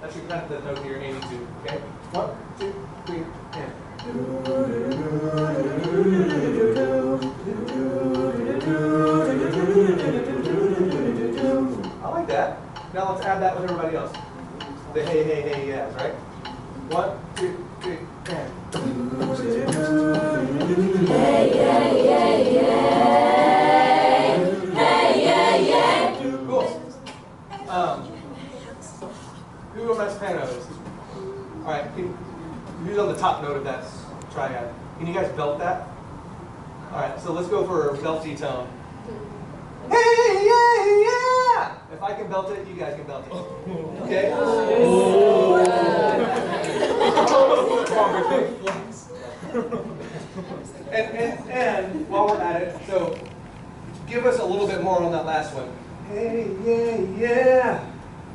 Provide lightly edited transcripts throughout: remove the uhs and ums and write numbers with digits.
That's your kind of the note that you're aiming to. Okay? 1, 2, 3, and. I like that. Now let's add that with everybody else. The hey, hey, hey, yes, right? 1, 2, 3, and. Hey, hey, hey, hey. Hey, hey, hey. Cool. Who has pianos? All right, who's on the top note of that triad? Can you guys belt that? All right, so let's go for a belty tone. Hey, yeah, yeah! If I can belt it, you guys can belt it. Okay? And while we're at it, so give us a little bit more on that last one. Hey, yeah, yeah.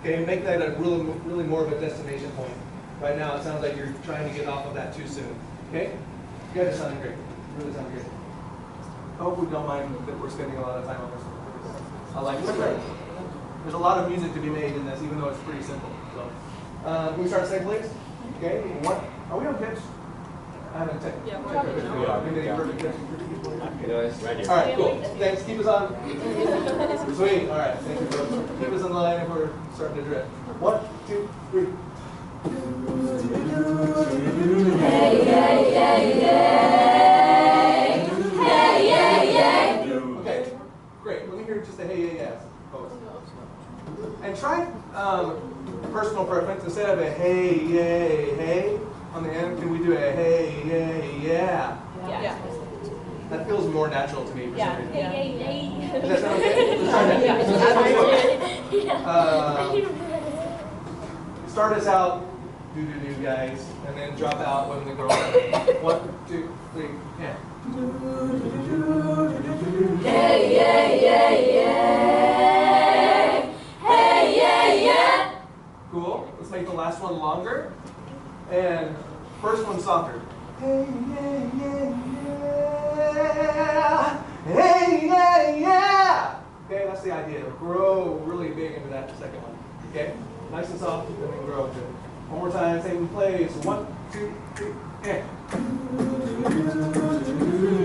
Okay, make that a really more of a destination point. Right now, it sounds like you're trying to get off of that too soon. Okay? You guys are sounding great. Really sound great. I hope we don't mind that we're spending a lot of time on this. I like this. There's a lot of music to be made in this, even though it's pretty simple. So, can we start saying, please? Okay. What? Are we on pitch? I haven't taken. Yeah, we're on pitch. All right, cool. Thanks. Keep us on. Sweet. All right. Thank you, folks. Keep us in line if we're starting to drift. 1, 2, 3. Hey, hey, hey, hey. Hey, hey, hey. Okay, great. Let me hear just a hey, hey, yes. And try personal preference. Instead of a hey, yay, hey on the end, can we do a hey, yay, yeah? Yeah. That feels more natural to me. Yeah. Hey, yay, yay. Does that sound okay? Start us out. Do guys, and then drop out when the girl. 1, 2, 3, and. Hey, yeah, yeah, yeah. Hey, yeah, yeah. Cool. Let's make the last one longer, and first one softer. Hey, yeah, yeah, yeah. Hey, yeah, yeah. Okay, that's the idea. Grow really big into that second one. Okay, nice and soft, and then grow into it. One more time, same place. 1, 2, 3, and.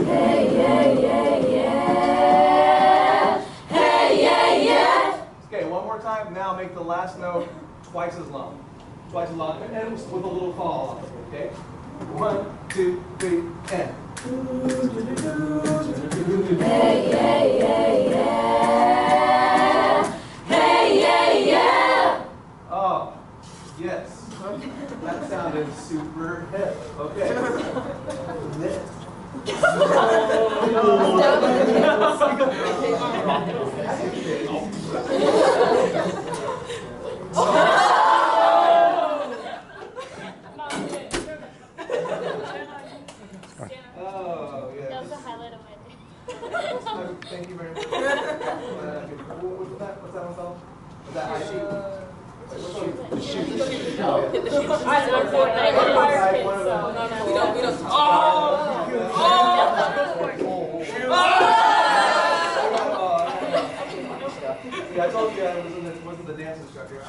Hey, yeah, yeah, yeah. Hey, yeah, yeah. Okay, one more time. Now make the last note twice as long. Twice as long, and with a little fall on it, okay? 1, 2, 3, and. Hey, yeah, yeah, yeah. Hey, yeah, yeah. Oh, yes. That sounded super hip. Okay. Oh, yeah. That was the highlight of my day. Thank you very much. What's that one called? Was that high sheet? The shoot. The shoot. Oh, yeah. The shoot. I don't Yeah, I told you I wasn't the dance instructor.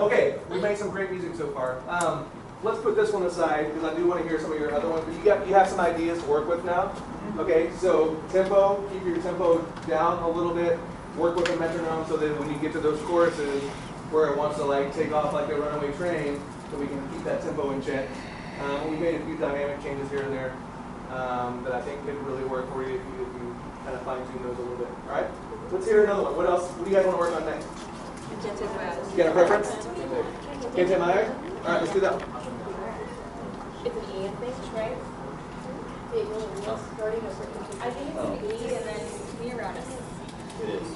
Okay, we made some great music so far. Let's put this one aside because I do want to hear some of your other ones. But you have some ideas to work with now. Okay, so tempo, keep your tempo down a little bit. Work with a metronome so that when you get to those choruses where it wants to like take off like a runaway train, so we can keep that tempo in check. We made a few dynamic changes here and there that I think could really work for you if you kind of fine tune those a little bit. All right, let's hear another one. What else? What do you guys want to work on next? You got a preference? Kente Meyer? All right, let's do that one. It's an E, I think, right? I think it's an E and then me around it. It is.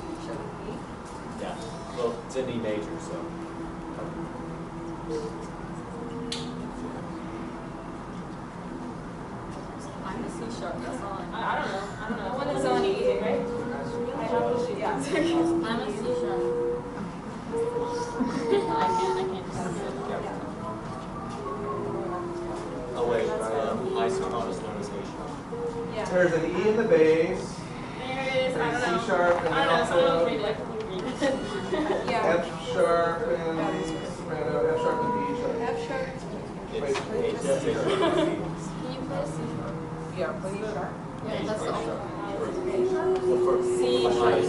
Yeah. Well, it's in E major, so. I'm a C sharp, that's all I don't know. One is on E, right? Yeah. I'm a C sharp. I can't. Oh wait, high soprano is known as A sharp. Yeah. There's an E in the bass. There it is. I don't know. C sharp and then also Yeah. F sharp and C sharp. Can you play a C sharp? Yeah, play C sharp. Yeah, that's the also. C sharp.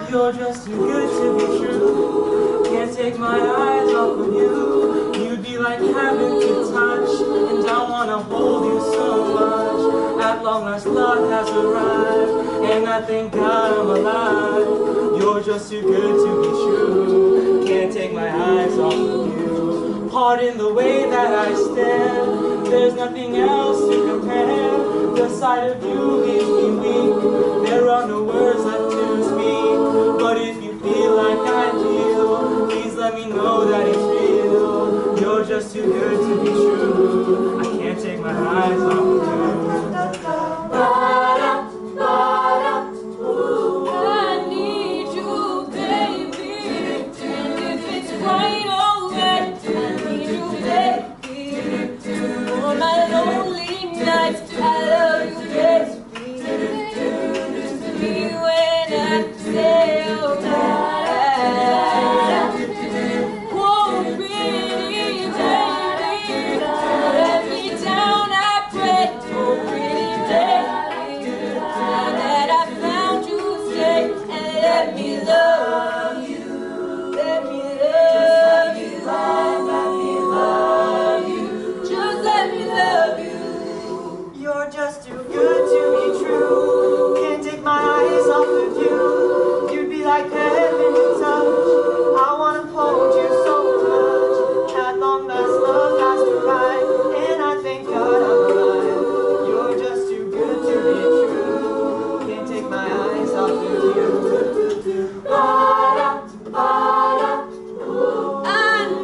You're just too good to be true. Can't take my eyes off of you. You'd be like heaven to touch, and I wanna hold you so much. At long last, love has arrived, and I thank God I'm alive. You're just too good to be true. Can't take my eyes off of you. Pardon the way that I stand. There's nothing else to compare. The sight of you leaves me weak. There are no words left to speak. But if you feel like I feel, please let me know that it's real. You're just too good to be true. I can't take my eyes off of you. I need you, baby. And if it's quite alright, I need you, baby. For my lonely nights, I love you, baby. Me when I say, oh, whoa, pretty baby, let me down, I pray. Oh, pretty baby, now that I found you, stay and let me love you. Let me love you. Let me love you. Just let me love you. You're just too good to be true. Can't take my eyes off of you. You'd be like heaven to touch. I wanna hold you so much. At long last, love has arrived, and I thank God I'm alive. You're just too good to be true. Can't take my eyes off of you. I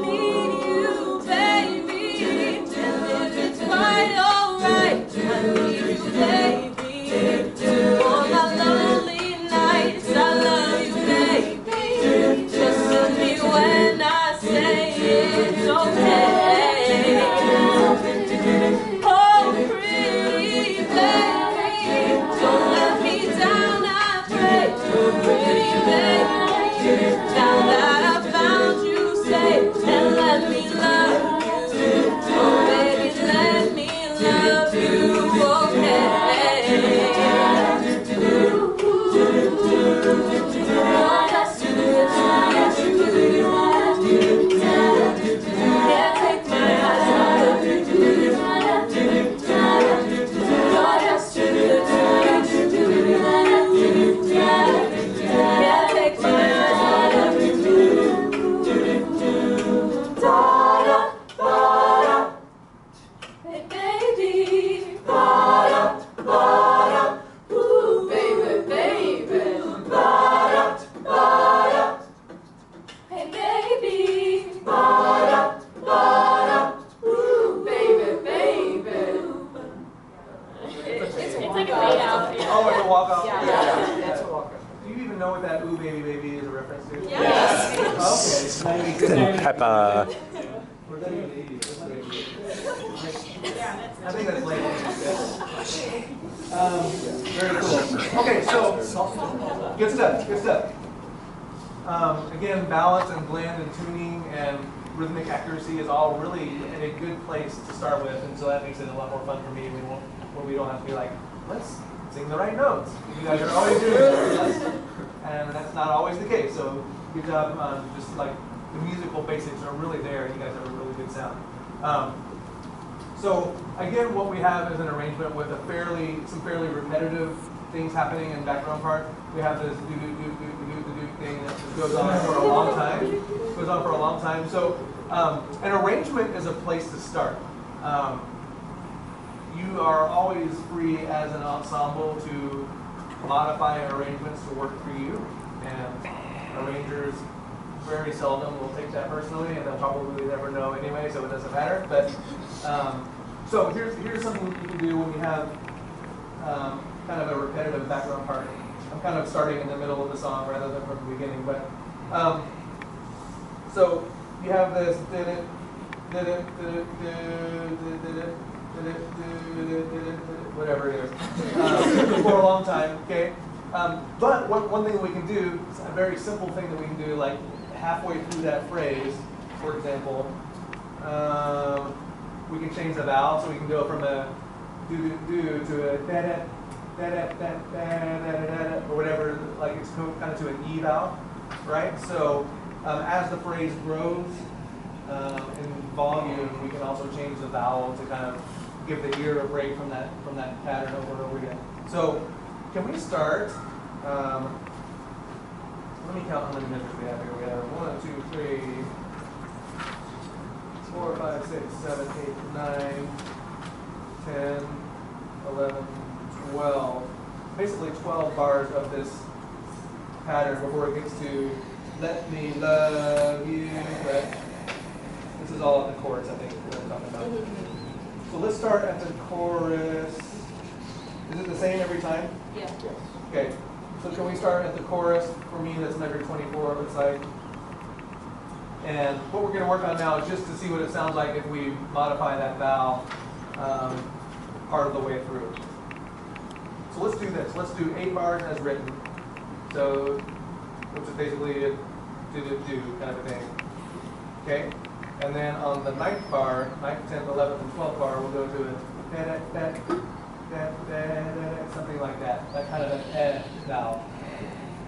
need you, baby. And if it's quite alright, I need you, baby. For my lonely nights, I love you, baby. Just tell me when I say it's okay. Oh, pretty baby, don't let me down, I pray. Oh, pretty baby, now that I found you, stay and let me love you. Oh, baby, let me love you, okay. Can't take my eyes off of you. You're just too good to be true. Can't take my eyes off of you. Hey, baby. Ooh, baby, baby. Hey, baby. Ooh, baby, baby. It's like a fade out. Oh, it's a walk off? Yeah, that's a walker. Do you even know what that ooh baby baby is a reference to? Yes. Okay. Peppa. Or is that even the 80s? I think that's late. Very cool. Okay, so good stuff. Good stuff. Again, balance and blend and tuning and rhythmic accuracy is all really in a good place to start with, and so that makes it a lot more fun for me. Where we don't have to be like, let's sing the right notes. You guys are always doing this, and that's not always the case. So good job. Just like the musical basics are really there. You guys have a really good sound. So again, what we have is an arrangement with some fairly repetitive things happening in the background part. We have this do thing that just goes on for a long time. So an arrangement is a place to start. You are always free as an ensemble to modify arrangements to work for you, and arrangers very seldom will take that personally, and they'll probably never know anyway, so it doesn't matter. But so here's something you can do when you have kind of a repetitive background part. I'm kind of starting in the middle of the song rather than from the beginning, but so you have this whatever it is for a long time, okay? But one thing we can do, a very simple thing that we can do, like halfway through that phrase, for example, we can change the vowel, so we can go from a do to a da da or whatever, like it's kind of to an E vowel, right? So as the phrase grows in volume, we can also change the vowel to kind of give the ear a break from that pattern over and over again. So can we start? Let me count how many measures we have here. We have 1, 2, 3, 4, 5, 6, 7, 8, 9, 10, 11, 12. Basically 12 bars of this pattern before it gets to let me love you. This is all at the chorus, I think, what I'm talking about. So let's start at the chorus. Is it the same every time? Yeah. Okay. So can we start at the chorus? For me, that's measure 24, it looks like. And what we're going to work on now is just to see what it sounds like if we modify that vowel part of the way through. So let's do this. Let's do 8 bars as written. So, which is basically a do kind of a thing. Okay? And then on the 9th bar, 9th, 10th, 11th, and 12th bar, we'll go to a something like that. That kind of an vowel.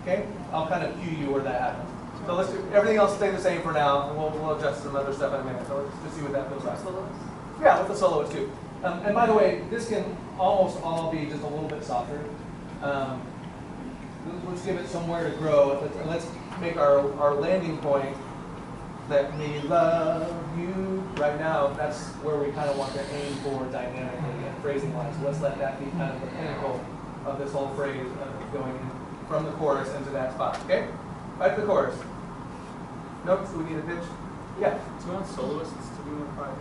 Okay? I'll kind of cue you where that happens. So let's do, everything else stay the same for now, and we'll adjust some other stuff in a minute. So let's just see what that feels like. Yeah, with the soloist too. And by the way, this can almost all be just a little bit softer. Let's give it somewhere to grow. Let's make our landing point, let me love you. Right now, that's where we kind of want to aim for dynamically and phrasing-wise. So let's let that be kind of the pinnacle of this whole phrase going in from the chorus into that spot. Okay? Right to the chorus. Notes, do we need a pitch? Yeah. Do you want soloists to be more quiet?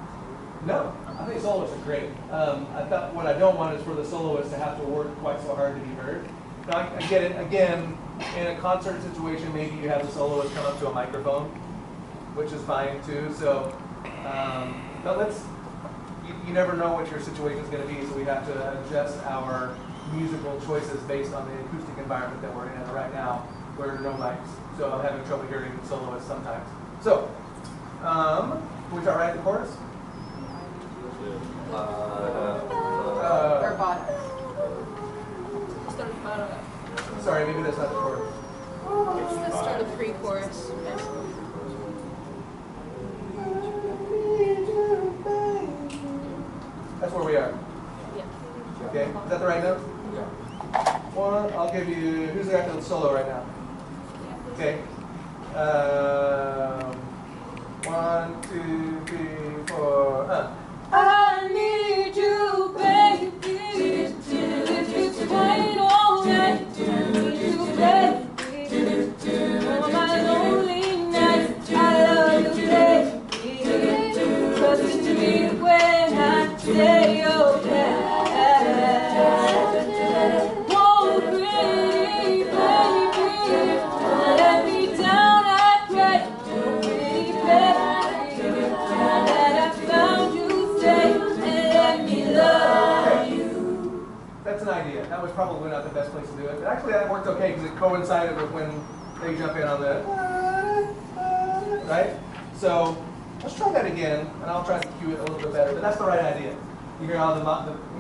No, I think soloists are great. I thought what I don't want is for the soloist to have to work quite so hard to be heard. Now, I get it, again, in a concert situation, maybe you have the soloist come up to a microphone, which is fine too. So, but you never know what your situation is going to be, so we have to adjust our musical choices based on the acoustic environment that we're in right now, where there are no mics. So I'm having trouble hearing the soloist sometimes. So, can we start right at the chorus? Sorry, maybe that's not the chorus. Let's start the pre-chorus. That's where we are. Yeah. Okay, is that the right note? Yeah. One, I'll give you, who's after the solo right now? Okay. 1, 2, 3, 4, I need you, baby. It's quite alright. I need you, baby. On my lonely nights, I love you, baby. Trust me when I say okay. Oh, pretty baby, let me down, I pray. Pretty baby, that I found you safe and let me love you. that's an idea. That was probably not the best place to do it. But actually, that worked okay because it coincided with when they jump in on the, right? So let's try that again, and I'll try to cue it a little bit better. But that's the right idea. You hear how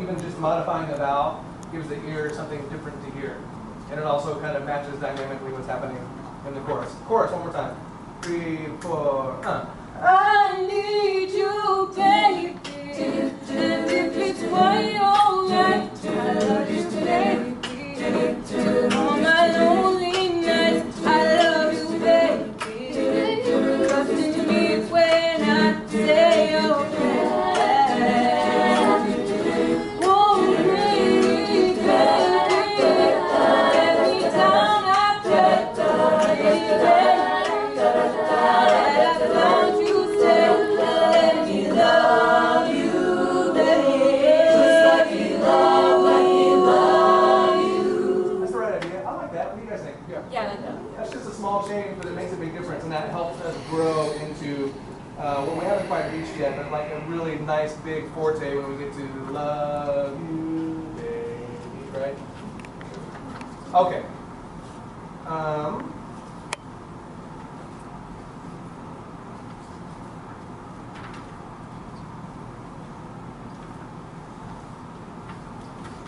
even just modifying the vowel gives the ear something different to hear. And it also kind of matches dynamically what's happening in the chorus. Chorus, one more time. 3, 4, I need you, baby. And if it's quite alright, I love you, baby. On my lonely nights, I love you, baby. Trust in me when I say okay. Oh, pretty baby, let me down, I pray. Pretty baby, That's just a small change, but it makes a big difference, and that helps us grow into what we haven't quite reached yet, but like a really nice big forte when we get to love you, baby, right? Okay.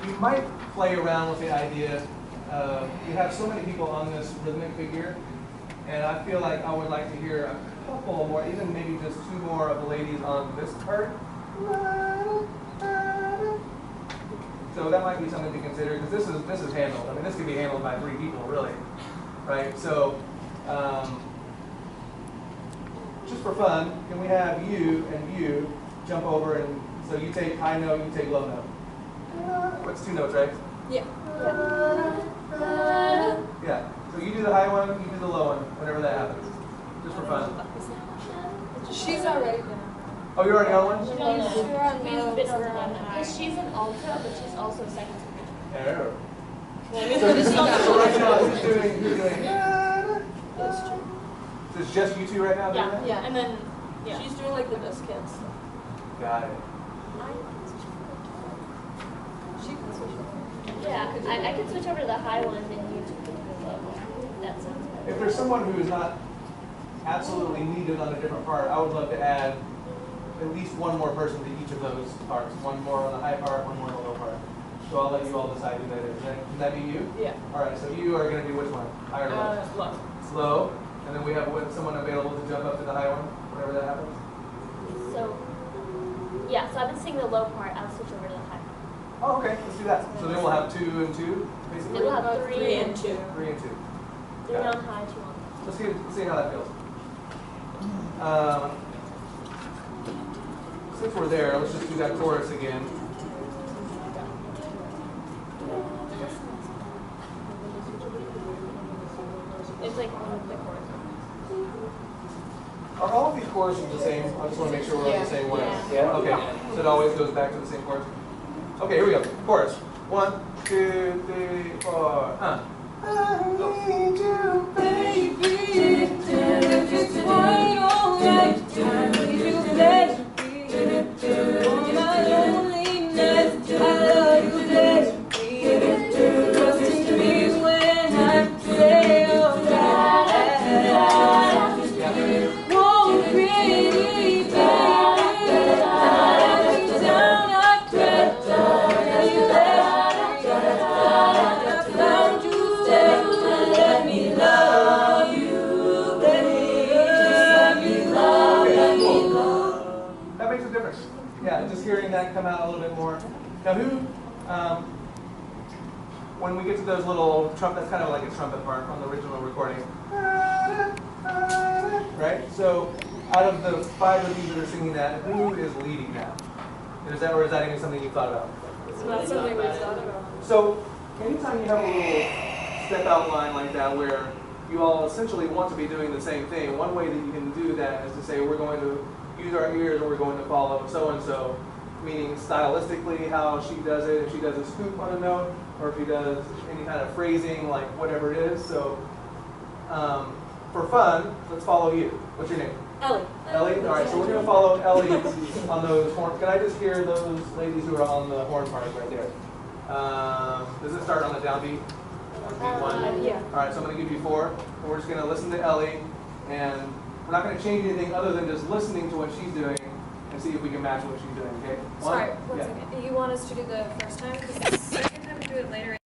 You might play around with the idea of, you have so many people on this rhythmic figure, and I feel like I would like to hear a couple more, even maybe just two more of the ladies on this part. So that might be something to consider, because this is handled. I mean, this can be handled by 3 people, really, right? So, just for fun, can we have you and you jump over, and so you take high note, you take low note. What's 2 notes, right? Yeah. Yeah. So you do the high one, you do the low one, whenever that happens. Just for fun. She's already been. Oh, you're already on one? We've been on the one because she's an alto, but she's also second soprano. Error. So right now, who's doing? So it's just you 2 right now doing that? Yeah. And then, yeah. She's doing like the best kids. Got it. She can switch over. Yeah, I could switch over to the high one and you to the low one. That sounds better. If there's someone who is not absolutely needed on a different part, I would love to add at least one more person to each of those parts. One more on the high part, one more on the low part. So I'll let you all decide who that is. Can that be you? Yeah. All right, so you are going to do which one? High or low? Low. Slow. And then we have someone available to jump up to the high one, whenever that happens. So, yeah, so I've been singing the low part. I'll switch over to the high part. Oh, okay, let's do that. So then we'll have 2 and 2, basically? Then we'll have 3 and 2. 3 and 2. 3 on high, 2 on low. Let's see how that feels. Since we're there, let's just do that chorus again. It's like one of the chorus. Are all of these choruses the same? I just want to make sure we're on the same one. Yeah. Okay, so it always goes back to the same chorus? Okay, here we go. Chorus. 1, 2, 3, 4. I need you, baby. If it's quite alright, I need you, baby. On my lonely nights, I love you, baby. Trust in me when I say alright. Whoa, pretty baby, let me down, I cried. You found you, stay, let me love you, baby. Let me love, let me love. That makes a difference. Yeah, just hearing that come out a little bit more. Now who, when we get to those little trumpet, that's kind of like a trumpet part on the original recording. Right? So out of the 5 of you that are singing that, who is leading that? Or is that even something you thought about? It's not something we've thought about. So anytime you have a little step out line like that where you all essentially want to be doing the same thing, one way that you can do that is to say we're going to use our ears or we're going to follow so-and-so, meaning stylistically how she does it, if she does a scoop on a note, or if he does any kind of phrasing, like whatever it is. So for fun, let's follow you. What's your name? Ellie. Ellie? All right, so we're going to follow Ellie on those horn. Can I just hear those ladies who are on the horn part right there? Does it start on the downbeat? Beat 1? Yeah. All right, so I'm going to give you 4. And we're just going to listen to Ellie, and we're not going to change anything other than just listening to what she's doing and see if we can match what she's doing, okay? Sorry, 1? one Yeah. second. You want us to do the first time? Because the second time we do it later,